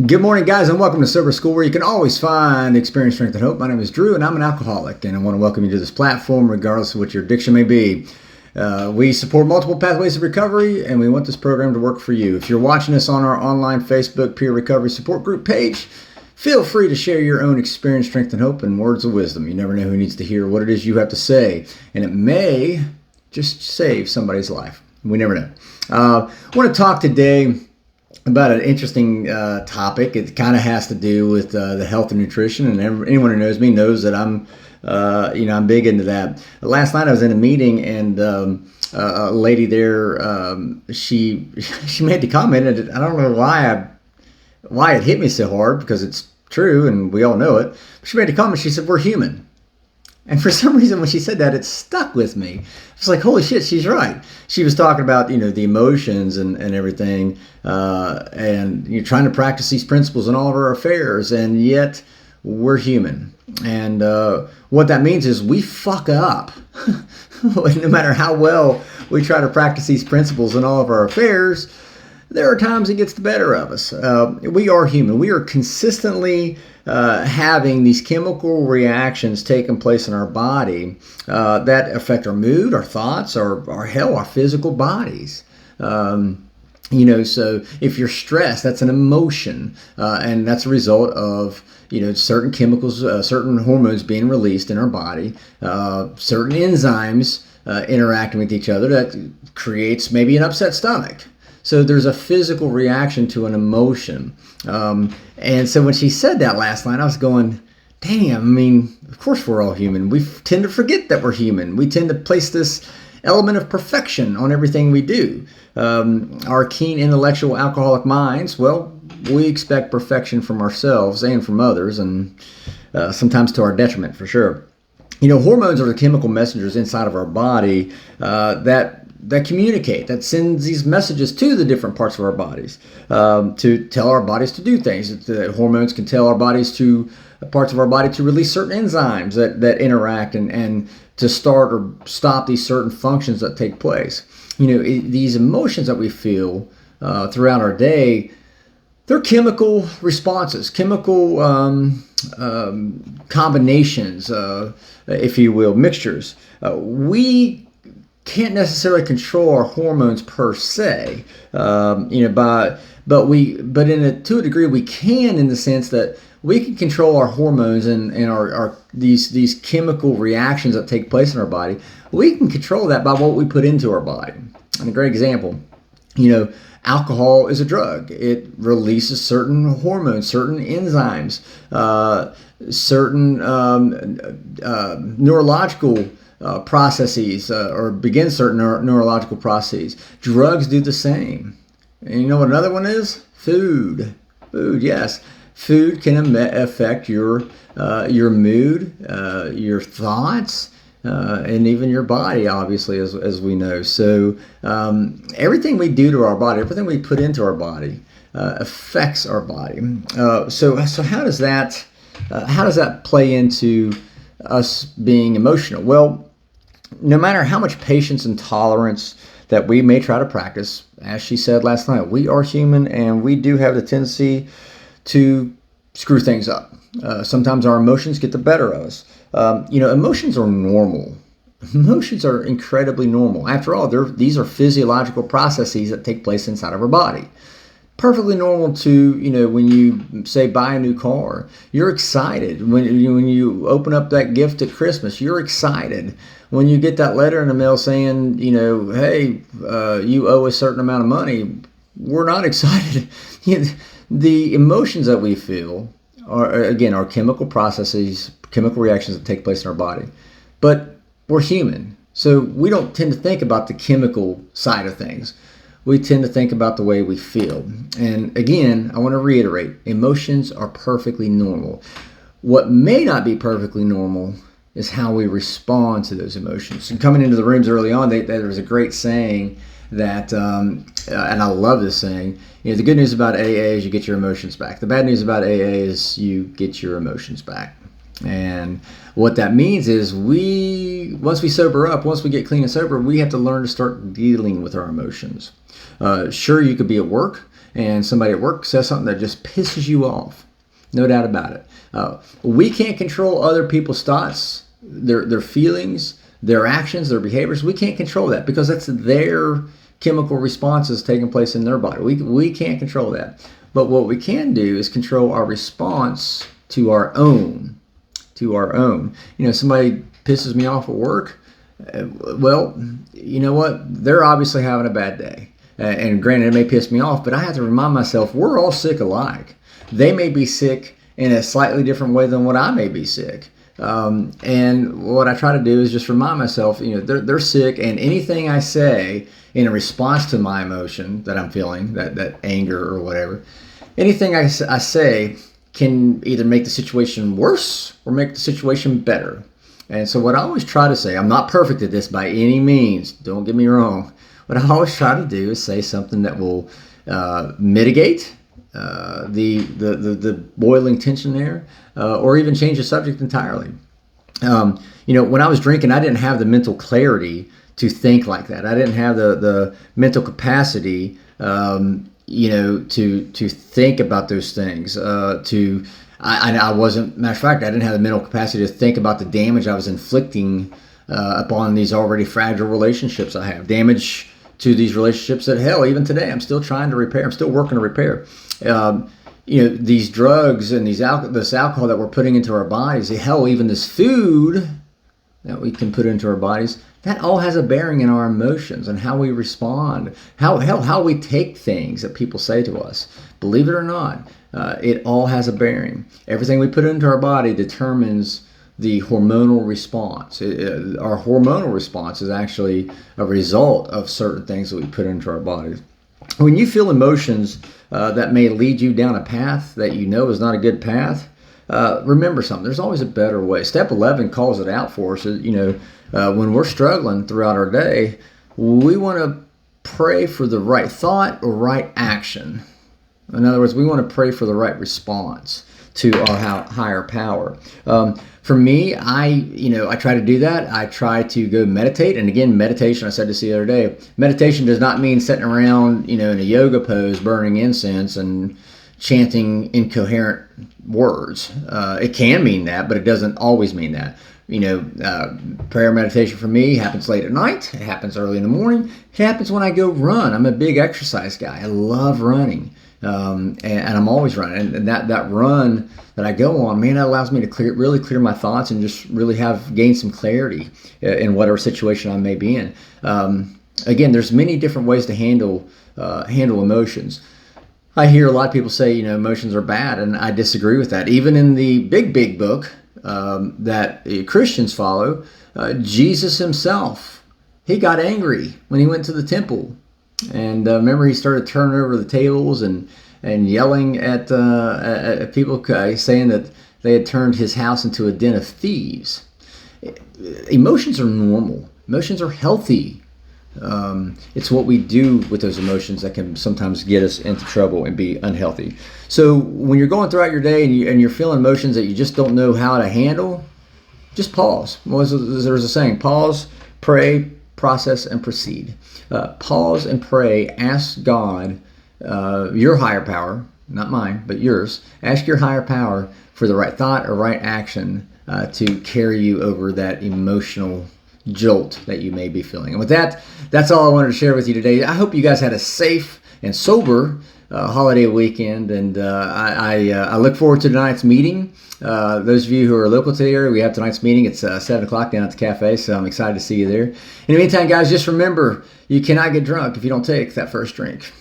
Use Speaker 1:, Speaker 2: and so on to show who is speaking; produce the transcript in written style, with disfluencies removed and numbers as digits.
Speaker 1: Good morning, guys, and welcome to Sober School, where you can always find experience, strength, and hope. My name is Drew, and I'm an alcoholic, and I want to welcome you to this platform, regardless of what your addiction may be. We support multiple pathways of recovery, and we want this program to work for you. If you're watching us on our online Facebook peer recovery support group page, feel free to share your own experience, strength, and hope, and words of wisdom. You never know who needs to hear what it is you have to say, and it may just save somebody's life. We never know. I want to talk today about an interesting topic. It kind of has to do with the health and nutrition, and anyone who knows me knows that I'm big into that. Last night I was in a meeting, and a lady there, she made the comment, and I don't know why it hit me so hard, because it's true and we all know it. But she made the comment. She said, "We're human." And for some reason, when she said that, it stuck with me. I was like, holy shit, she's right. She was talking about, the emotions and everything, and you're trying to practice these principles in all of our affairs, and yet we're human. And what that means is we fuck up. No matter how well we try to practice these principles in all of our affairs, there are times it gets the better of us. We are human. We are consistently having these chemical reactions taking place in our body that affect our mood, our thoughts, our physical bodies. So if you're stressed, that's an emotion, and that's a result of certain chemicals, certain hormones being released in our body, certain enzymes interacting with each other that creates maybe an upset stomach. So there's a physical reaction to an emotion. And so when she said that last night, I was going, damn, of course we're all human. We tend to forget that we're human. We tend to place this element of perfection on everything we do. Our keen intellectual alcoholic minds, well, we expect perfection from ourselves and from others, and sometimes to our detriment, for sure. Hormones are the chemical messengers inside of our body that communicate, that sends these messages to the different parts of our bodies to tell our bodies to do things. The hormones can tell our bodies parts of our body to release certain enzymes that interact and to start or stop these certain functions that take place. These emotions that we feel throughout our day, they're chemical responses, chemical combinations, if you will, mixtures. We can't necessarily control our hormones per se, to a degree we can, in the sense that we can control our hormones and these chemical reactions that take place in our body. We can control that by what we put into our body. And a great example, alcohol is a drug. It releases certain hormones, certain enzymes, certain neurological processes, or begin certain neurological processes. Drugs do the same. And you know what another one is? Food. Food, yes. Food can affect your mood, your thoughts, and even your body, obviously, as we know. So everything we do to our body, everything we put into our body, affects our body. So how does that play into us being emotional? Well, no matter how much patience and tolerance that we may try to practice, as she said last night, we are human, and we do have the tendency to screw things up. Sometimes our emotions get the better of us. Emotions are normal. Emotions are incredibly normal. After all, these are physiological processes that take place inside of our body. Perfectly normal to, when you, say, buy a new car, you're excited. When you open up that gift at Christmas, you're excited. When you get that letter in the mail saying, hey, you owe a certain amount of money, we're not excited. The emotions that we feel are chemical processes, chemical reactions that take place in our body. But we're human, so we don't tend to think about the chemical side of things. We tend to think about the way we feel. And again, I want to reiterate, emotions are perfectly normal. What may not be perfectly normal is how we respond to those emotions. And coming into the rooms early on, there was a great saying that, and I love this saying, the good news about AA is you get your emotions back. The bad news about AA is you get your emotions back. And what that means is once we sober up, once we get clean and sober, we have to learn to start dealing with our emotions. Sure, you could be at work and somebody at work says something that just pisses you off. No doubt about it. We can't control other people's thoughts, their feelings, their actions, their behaviors. We can't control that because that's their chemical responses taking place in their body. We can't control that. But what we can do is control our response to our own. Somebody pisses me off at work. Well, you know what? They're obviously having a bad day. And granted, it may piss me off, but I have to remind myself we're all sick alike. They may be sick in a slightly different way than what I may be sick. And what I try to do is just remind myself, they're sick, and anything I say in response to my emotion that I'm feeling, that anger or whatever, anything I say can either make the situation worse or make the situation better. And so what I always try to say, I'm not perfect at this by any means, don't get me wrong. What I always try to do is say something that will mitigate the boiling tension there, or even change the subject entirely. When I was drinking, I didn't have the mental clarity to think like that. I didn't have the mental capacity, to think about those things. I wasn't. Matter of fact, I didn't have the mental capacity to think about the damage I was inflicting upon these already fragile relationships I have. Damage to these relationships that, hell, even today, I'm still trying to repair. I'm still working to repair. These drugs and this alcohol that we're putting into our bodies, hell, even this food that we can put into our bodies, that all has a bearing in our emotions and how we respond, how we take things that people say to us. Believe it or not, it all has a bearing. Everything we put into our body determines the hormonal response. Our hormonal response is actually a result of certain things that we put into our bodies. When you feel emotions that may lead you down a path that you know is not a good path, remember something. There's always a better way. Step 11 calls it out for us. When we're struggling throughout our day, we want to pray for the right thought or right action. In other words, we want to pray for the right response to our higher power. For me, I try to do that. I try to go meditate. And again, meditation, I said this the other day, meditation does not mean sitting around, in a yoga pose, burning incense and chanting incoherent words. It can mean that, but it doesn't always mean that. Prayer meditation for me happens late at night. It happens early in the morning. It happens when I go run. I'm a big exercise guy. I love running. And I'm always running. And that run that I go on, man, that allows me to really clear my thoughts and just really gain some clarity in whatever situation I may be in. Again, there's many different ways to handle emotions. I hear a lot of people say, emotions are bad, and I disagree with that. Even in the big book that Christians follow, Jesus himself, he got angry when he went to the temple. And remember, he started turning over the tables and yelling at people, saying that they had turned his house into a den of thieves. Emotions are normal. Emotions are healthy. It's what we do with those emotions that can sometimes get us into trouble and be unhealthy. So when you're going throughout your day and you're feeling emotions that you just don't know how to handle, just pause. There's a saying: pause, pray, process, and proceed. Pause and pray. Ask God, your higher power, not mine, but yours. Ask your higher power for the right thought or right action to carry you over that emotional jolt that you may be feeling. And with that, that's all I wanted to share with you today. I hope you guys had a safe and sober holiday weekend, and I look forward to tonight's meeting. Those of you who are local to the area, we have tonight's meeting. It's 7 o'clock down at the cafe, so I'm excited to see you there. In the meantime, guys, just remember, you cannot get drunk if you don't take that first drink.